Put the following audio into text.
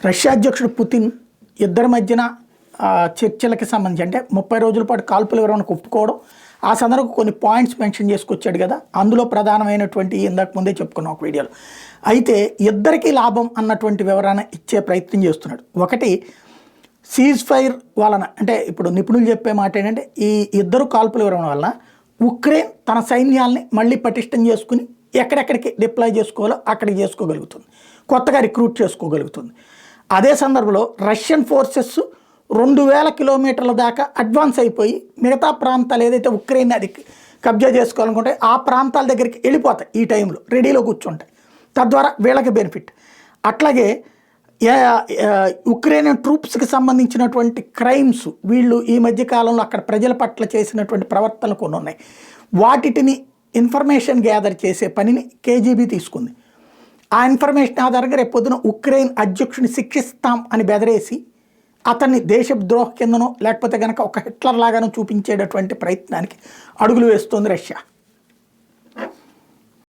Russia అధ్యక్షుడు Putin ఇద్దరి మధ్యన చర్చలకి సంబంధించి అంటే 30 రోజుల పాటు కాల్పుల విరమణకు ఒప్పుకోవడం, ఆ సందర్భంగా కొన్ని పాయింట్స్ మెన్షన్ చేసుకొచ్చాడు కదా. అందులో ప్రధానమైనటువంటి ఇందాక ముందే చెప్పుకున్నాం ఒక వీడియోలో. అయితే ఇద్దరికీ లాభం అన్నటువంటి వివరణ ఇచ్చే ప్రయత్నం చేస్తున్నాడు. ఒకటి, సీజ్ ఫైర్ వలన, అంటే ఇప్పుడు నిపుణులు చెప్పే మాట ఏంటంటే ఈ ఇద్దరు కాల్పుల విరమణ వలన ఉక్రెయిన్ తన సైన్యాల్ని మళ్ళీ పటిష్టం చేసుకుని ఎక్కడెక్కడికి డిప్లాయ్ చేసుకోవాలో అక్కడికి చేసుకోగలుగుతుంది, కొత్తగా రిక్రూట్ చేసుకోగలుగుతుంది. అదే సందర్భంలో రష్యన్ ఫోర్సెస్ 2000 కిలోమీటర్ల దాకా అడ్వాన్స్ అయిపోయి మిగతా ప్రాంతాలు ఏదైతే ఉక్రెయిన్ అది కబ్జా చేసుకోవాలనుకుంటే ఆ ప్రాంతాల దగ్గరికి వెళ్ళిపోతాయి. ఈ టైంలో రెడీలో కూర్చుంటాయి. తద్వారా వీళ్ళకి బెనిఫిట్. అట్లాగే ఉక్రెయిన్ ట్రూప్స్కి సంబంధించినటువంటి క్రైమ్స్ వీళ్ళు ఈ మధ్య కాలంలో అక్కడ ప్రజల పట్ల చేసినటువంటి ప్రవర్తనలు కొన్ని ఉన్నాయి. వాటిని ఇన్ఫర్మేషన్ గ్యాదర్ చేసే పనిని కేజీబీ తీసుకుంది. ఆ ఇన్ఫర్మేషన్ ఆధారంగా రేపు పొద్దున ఉక్రెయిన్ అధ్యక్షుని శిక్షిస్తాం అని బెదరేసి అతన్ని దేశద్రోహ కిందనో లేకపోతే కనుక ఒక హిట్లర్ లాగానో చూపించేటటువంటి ప్రయత్నానికి అడుగులు వేస్తోంది రష్యా.